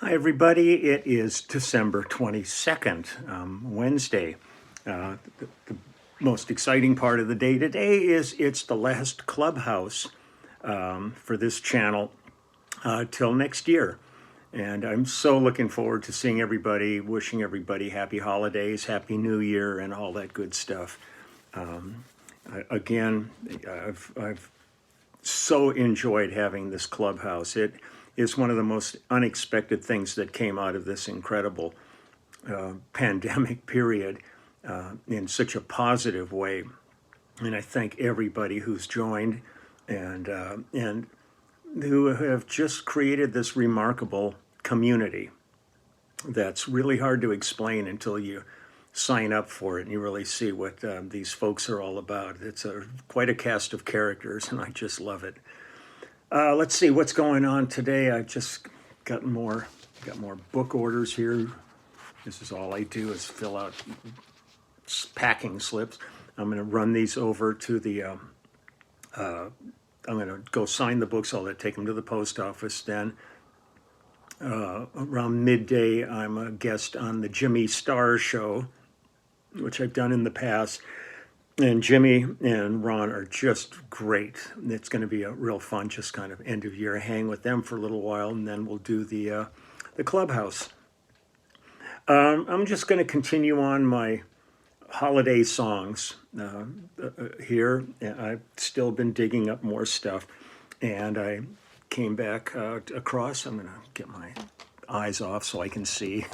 Hi, everybody. It is December 22nd, Wednesday. The most exciting part of the day today is it's the last clubhouse for this channel till next year. And I'm so looking forward to seeing everybody, wishing everybody happy holidays, happy new year, and all that good stuff. Again, I've so enjoyed having this clubhouse. It is one of the most unexpected things that came out of this incredible pandemic period in such a positive way. And I thank everybody who's joined and who have just created this remarkable community that's really hard to explain until you sign up for it and you really see what these folks are all about. It's quite a cast of characters, and I just love it. Let's see what's going on today. I've just got more book orders here. This is all I do is fill out packing slips. I'm going to run these over to the. I'm going to go sign the books. I'll take them to the post office. Then around midday, I'm a guest on the Jimmy Star Show, which I've done in the past. And Jimmy and Ron are just great. It's going to be a real fun, just kind of end of year hang with them for a little while, and then we'll do the clubhouse. I'm just going to continue on my holiday songs here. I've still been digging up more stuff, and I came back across. I'm going to get my eyes off so I can see.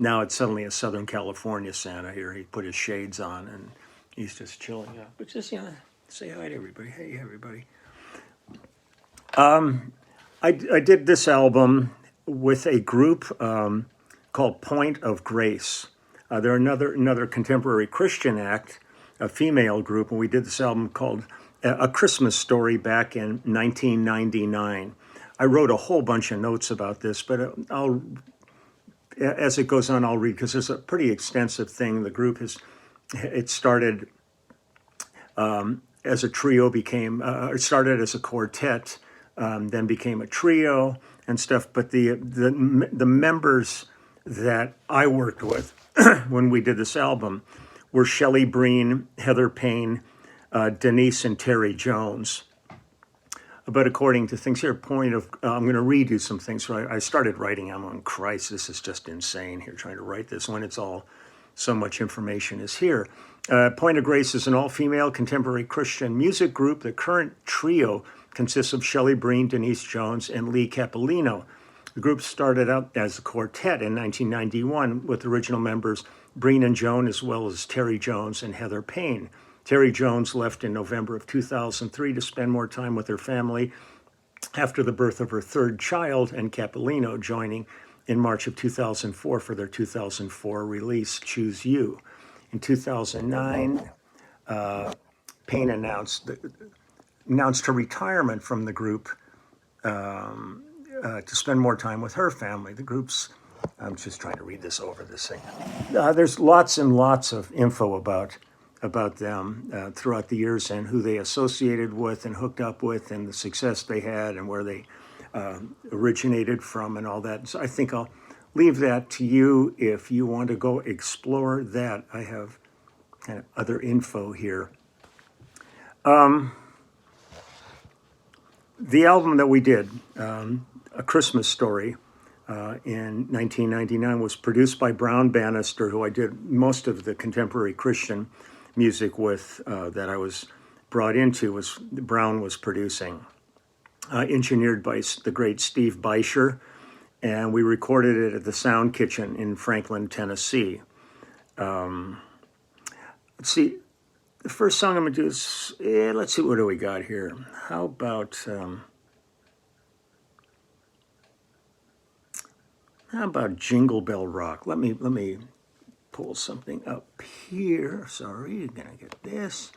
Now it's suddenly a Southern California Santa here. He put his shades on and he's just chilling out. But just, say hi to everybody. Hey, everybody. I did this album with a group called Point of Grace. They're another contemporary Christian act, a female group, and we did this album called A Christmas Story back in 1999. I wrote a whole bunch of notes about this, but as it goes on, I'll read, because there's a pretty extensive thing. The group it started as a trio, it started as a quartet, then became a trio and stuff. But the members that I worked with when we did this album were Shelley Breen, Heather Payne, Denise, and Terry Jones. But according to things here, I'm going to read you some things. So I started writing. I'm on, Christ, this is just insane here, trying to write this when it's all, so much information is here. Point of Grace is an all-female contemporary Christian music group. The current trio consists of Shelley Breen, Denise Jones, and Lee Capolino. The group started out as a quartet in 1991 with original members Breen and Jones, as well as Terry Jones and Heather Payne. Terry Jones left in November of 2003 to spend more time with her family after the birth of her third child, and Capolino joining in March of 2004 for their 2004 release, Choose You. In 2009, Payne announced her retirement from the group to spend more time with her family. The group's, I'm just trying to read this over, this thing. There's lots and lots of info about them throughout the years, and who they associated with and hooked up with, and the success they had, and where they originated from, and all that. So I think I'll leave that to you if you want to go explore that. I have kind of other info here. The album that we did, A Christmas Story, in 1999, was produced by Brown Bannister, who I did most of the contemporary Christian music with, that I was brought into, Brown was producing. Engineered by the great Steve Beischer, and we recorded it at the Sound Kitchen in Franklin, Tennessee. Let's see, the first song I'm going to do is, let's see, what do we got here? How about Jingle Bell Rock? Let me pull something up here. Sorry, you're going to get this.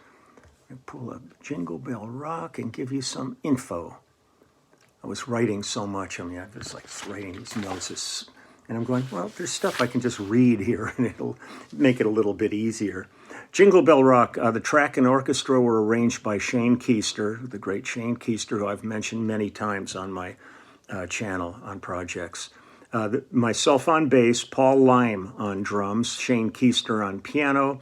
I pull up Jingle Bell Rock and give you some info. I was writing so much. I was like writing these notes, and I'm going, well, there's stuff I can just read here, and it'll make it a little bit easier. Jingle Bell Rock, the track and orchestra were arranged by Shane Keister, the great Shane Keister, who I've mentioned many times on my channel on projects. Myself on bass, Paul Lime on drums, Shane Keister on piano,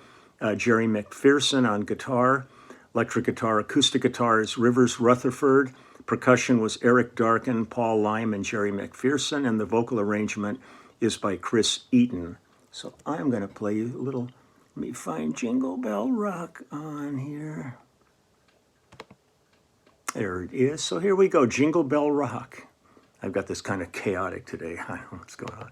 Jerry McPherson on guitar, electric guitar, acoustic guitars, Rivers Rutherford. Percussion was Eric Darkin, Paul Lime, and Jerry McPherson, and the vocal arrangement is by Chris Eaton. So I'm going to play you a little, let me find Jingle Bell Rock on here. There it is. So here we go, Jingle Bell Rock. I've got this kind of chaotic today. I don't know what's going on.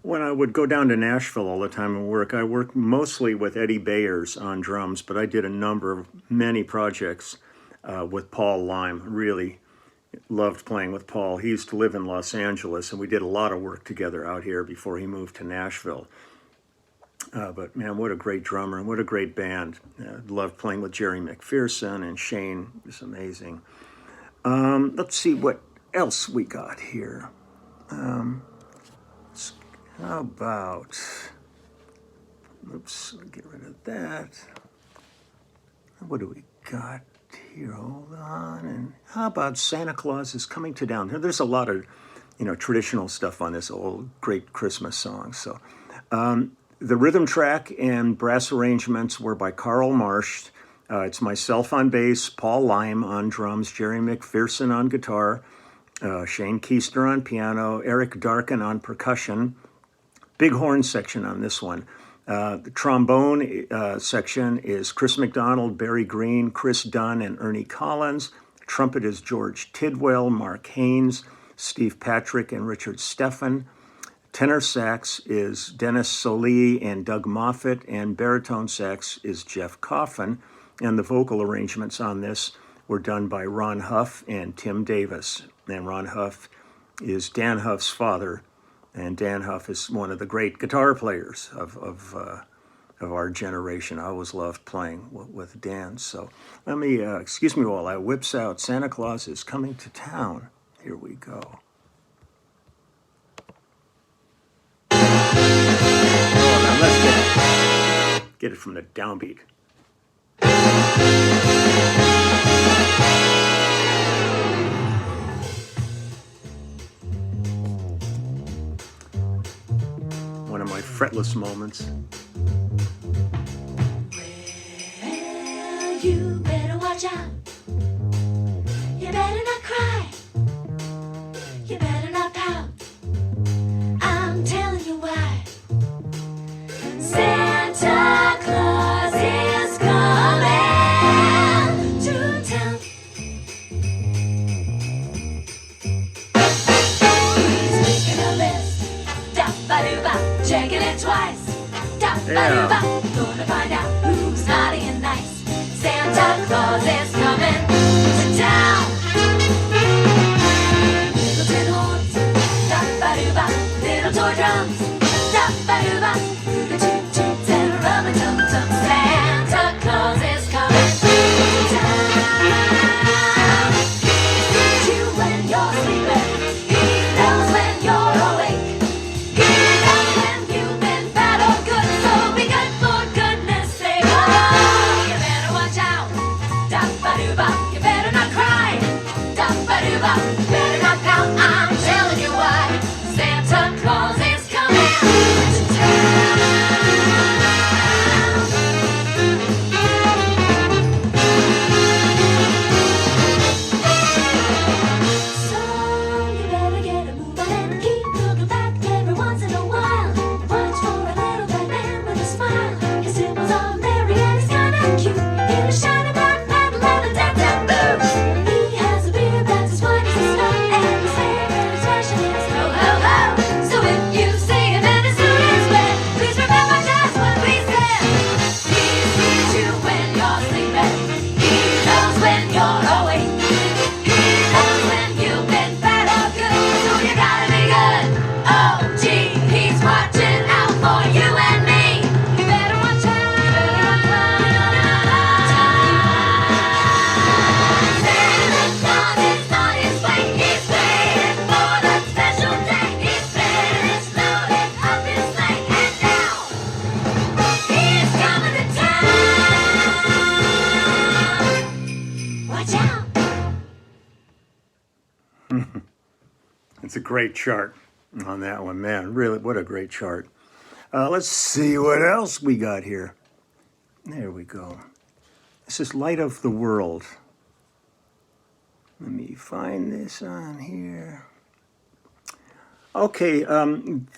When I would go down to Nashville all the time and work, I worked mostly with Eddie Bayers on drums, but I did many projects with Paul Lime. Really loved playing with Paul. He used to live in Los Angeles, and we did a lot of work together out here before he moved to Nashville. But man, what a great drummer and what a great band. Loved playing with Jerry McPherson and Shane. It was amazing. Let's see what else we got here. How about, oops, get rid of that. What do we got here? Hold on. And how about Santa Claus is Coming to Town? There's a lot of, traditional stuff on this old great Christmas song. So the rhythm track and brass arrangements were by Carl Marsh. It's myself on bass, Paul Lime on drums, Jerry McPherson on guitar, Shane Keister on piano, Eric Darkin on percussion. Big horn section on this one. The trombone section is Chris McDonald, Barry Green, Chris Dunn, and Ernie Collins. Trumpet is George Tidwell, Mark Haynes, Steve Patrick, and Richard Steffen. Tenor sax is Dennis Solie and Doug Moffat, and baritone sax is Jeff Coffin. And the vocal arrangements on this were done by Ron Huff and Tim Davis. And Ron Huff is Dan Huff's father, and Dan Huff is one of the great guitar players of our generation. I always loved playing with Dan. So let me, excuse me while I whips out Santa Claus is Coming to Town. Here we go. Now let's get it from the downbeat. One of my fretless moments. Well, you better watch out. You better not cry. You better not pout. I'm telling you why. Santa Claus is coming to town. He's making a list. Da-ba-doo-ba, checking it twice. Da-ba-doo-ba, gonna find out who's naughty and nice. Santa Claus is coming to town. Little tin horns, da-ba-doo-ba, little toy drums, da-ba-doo-ba, the toot-toots and rub-a-tum-tum. Santa Claus is coming to town. He sees you when you're sleeping. He knows when you're awake. He knows when you've been bad or good, so be good for goodness sake. Oh, you better watch out. Da-ba-doo-ba, you better not cry. Da-ba-doo-ba, better not pout. I'm telling you why. Santa Claus is coming to town. So you better get a move on and keep looking back every once in a while. Watch for a little black man with a smile. His dimples are merry and he's kinda cute. In a shiny black paddle and a downtown boots. He has a beard that's as white as the snow, and his favorite expression is ho ho ho. So if you see him and his suit is wet, please remember just what we said. He sees you when you're sleeping. He knows when you're awake. He knows when you've been bad or good, so you gotta be good. Oh gee, he's watching out for you and me. You better watch out. Santa Claus is on his way. He's waiting for that special day. He's finished loading up his sleigh, and now he's coming to town. Watch out. It's a great chart on that one, man. Really, what a great chart. Let's see what else we got here. There we go. This is Light of the World. Let me find this on here. Okay,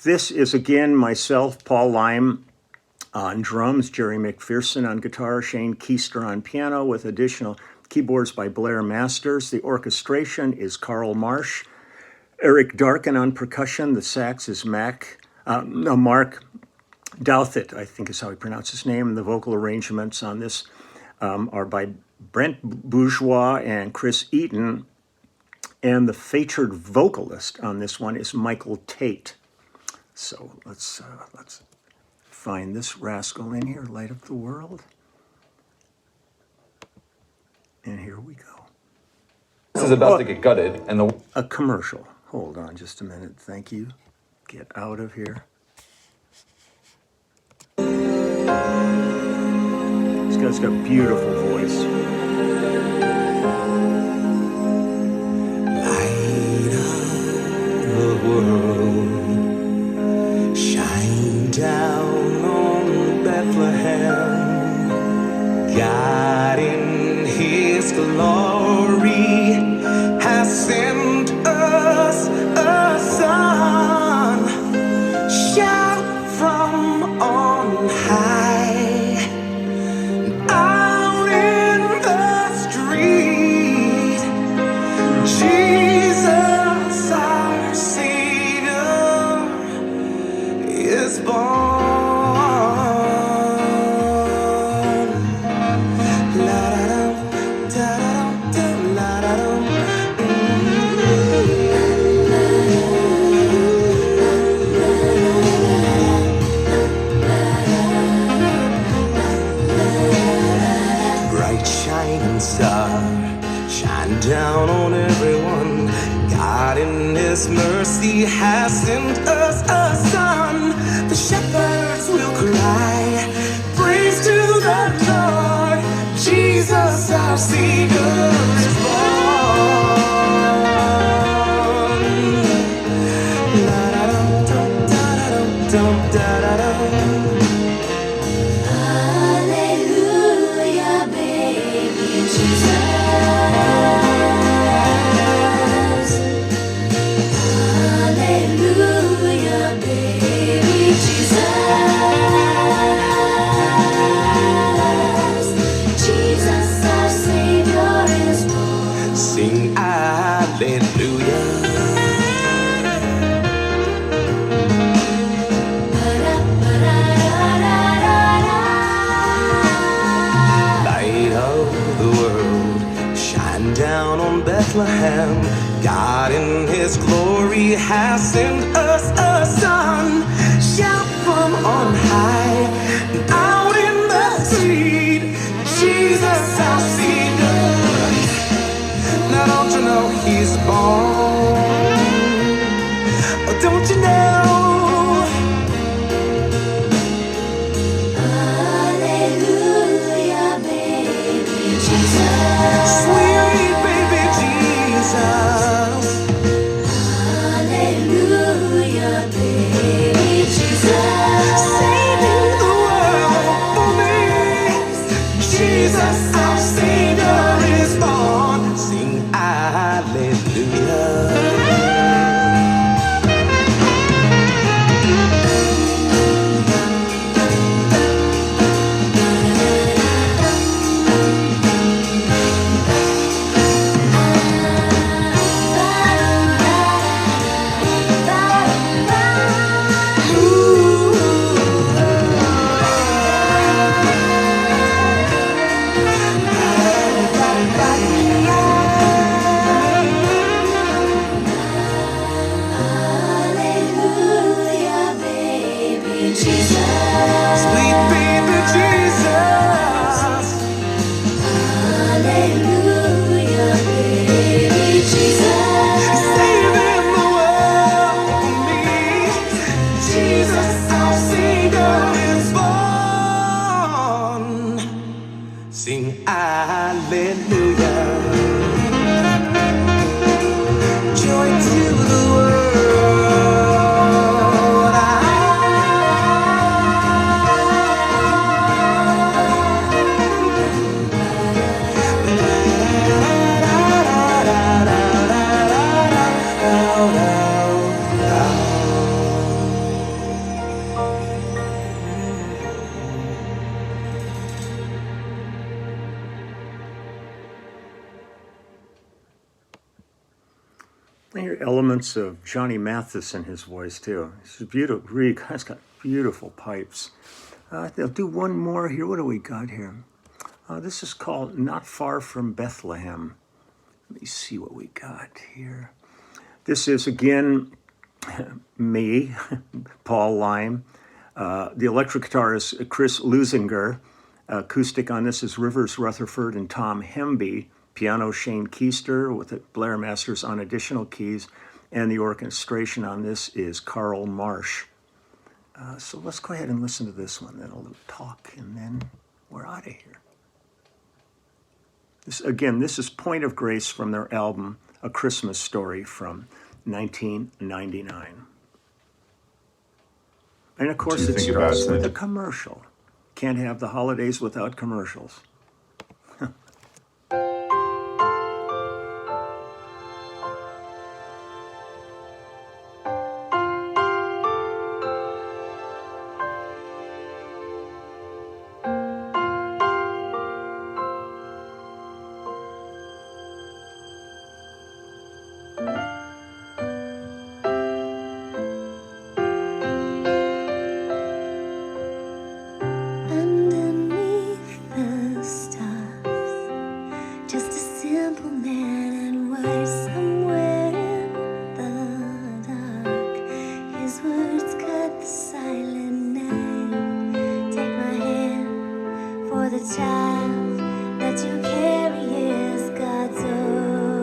this is again myself, Paul Lime on drums, Jerry McPherson on guitar, Shane Keister on piano, with additional keyboards by Blair Masters. The orchestration is Carl Marsh. Eric Darkin on percussion. The sax is Mark Douthit, I think is how he pronounced his name. And the vocal arrangements on this are by Brent Bourgeois and Chris Eaton. And the featured vocalist on this one is Michael Tate. So let's find this rascal in here, Light of the World. And here we go. This is about to get gutted, and a commercial. Hold on just a minute. Thank you. Get out of here. This guy's got a beautiful voice. Light of the world, shine down on Bethlehem. God in His glory has sent us a son. Shout from on high, out in the street, Jesus our Savior down on everyone. God in His mercy has sent us a son. The shepherds will cry, praise to the Lord. Jesus our Savior is born. La-da-dum-dum-da-da-dum. Hallelujah, baby Jesus. Hallelujah, baby Jesus. Jesus, our Savior is born. Sing hallelujah. Light of the world, shine down on Bethlehem. God in His glory has sent us a son. Shout from on high, out in the street, Jesus our Savior. Now don't you know He's born? Oh, don't you know? Hallelujah, baby Jesus. Sweet baby Jesus. Hallelujah, baby Jesus. Saving the world for me. Jesus our Savior is born. Sing hallelujah. Hallelujah, baby Jesus. Sweet baby Jesus. Hallelujah, baby Jesus. Saving the world for me. Jesus our Savior is born. Sing hallelujah. Joy to the world. I hear elements of Johnny Mathis in his voice too. He's beautiful. Really, guy's got beautiful pipes. They'll do one more here. What do we got here? This is called "Not Far From Bethlehem." Let me see what we got here. This is again me, Paul Lime. The electric guitar is Chris Lusinger. Acoustic on this is Rivers Rutherford and Tom Hemby. Piano Shane Keister with the Blair Masters on additional keys. And the orchestration on this is Carl Marsh. So let's go ahead and listen to this one. Then I'll talk and then we're out of here. This is Point of Grace from their album A Christmas Story from 1999. And of course it starts with a commercial. Can't have the holidays without commercials. Underneath the stars, just a simple man and words somewhere in the dark. His words cut the silent night. Take my hand, for the child that you carry is God's own.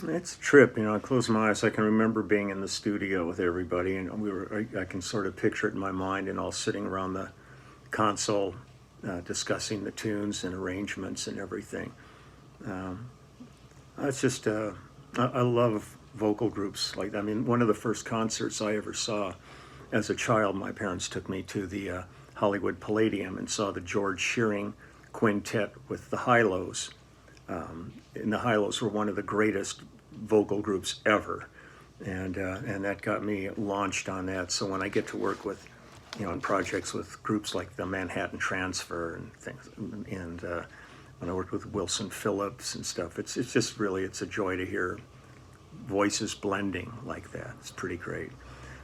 It's a trip, I close my eyes. I can remember being in the studio with everybody, and I can sort of picture it in my mind, and all sitting around the console, discussing the tunes and arrangements and everything. It's just, I love vocal groups. One of the first concerts I ever saw as a child, my parents took me to the Hollywood Palladium and saw the George Shearing quintet with the Hi-Lo's. And the Hi-Lo's were one of the greatest vocal groups ever, and that got me launched on that. So when I get to work with, on projects with groups like the Manhattan Transfer and things, and when I worked with Wilson Phillips and stuff, it's just really, it's a joy to hear voices blending like that. It's pretty great.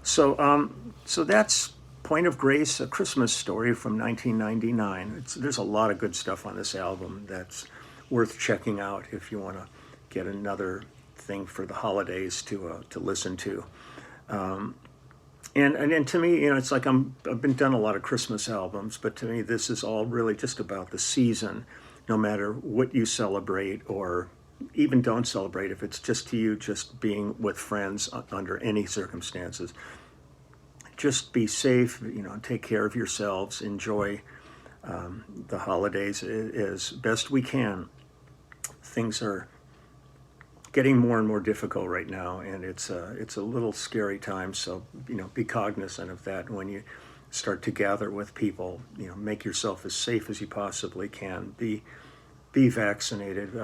So so that's Point of Grace, A Christmas Story from 1999. There's a lot of good stuff on this album that's worth checking out if you want to get another thing for the holidays to listen to. And to me, it's like I've been done a lot of Christmas albums, but to me, this is all really just about the season, no matter what you celebrate or even don't celebrate. If it's just to you, just being with friends under any circumstances, just be safe, take care of yourselves, enjoy the holidays as best we can. Things are getting more and more difficult right now, and it's a little scary time. So be cognizant of that when you start to gather with people. Make yourself as safe as you possibly can. Be vaccinated.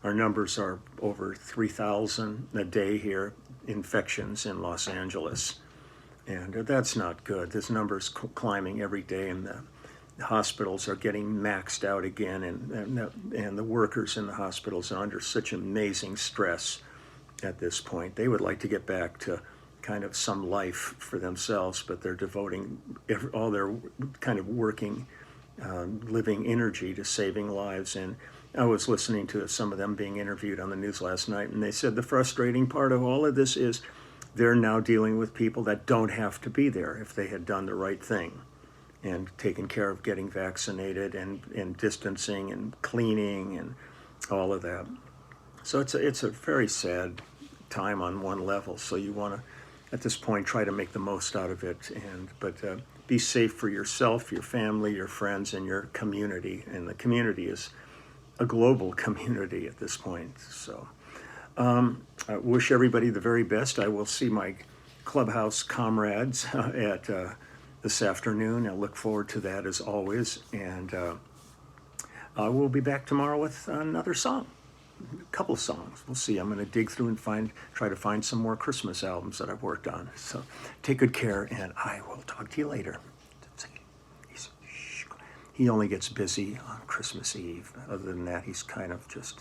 Our numbers are over 3,000 a day here, infections in Los Angeles, and that's not good. This number's climbing every day, and the hospitals are getting maxed out again, and the workers in the hospitals are under such amazing stress at this point. They would like to get back to kind of some life for themselves, but they're devoting all their kind of working, living energy to saving lives. And I was listening to some of them being interviewed on the news last night, and they said the frustrating part of all of this is they're now dealing with people that don't have to be there if they had done the right thing and taken care of getting vaccinated and distancing and cleaning and all of that. So it's a very sad time on one level. So you want to, at this point, try to make the most out of it, but be safe for yourself, your family, your friends, and your community. And the community is a global community at this point. So I wish everybody the very best. I will see my clubhouse comrades at this afternoon. I look forward to that as always, and we'll be back tomorrow with another song, a couple of songs. We'll see. I'm going to dig through and try to find some more Christmas albums that I've worked on. So take good care, and I will talk to you later. He only gets busy on Christmas Eve. Other than that, he's kind of just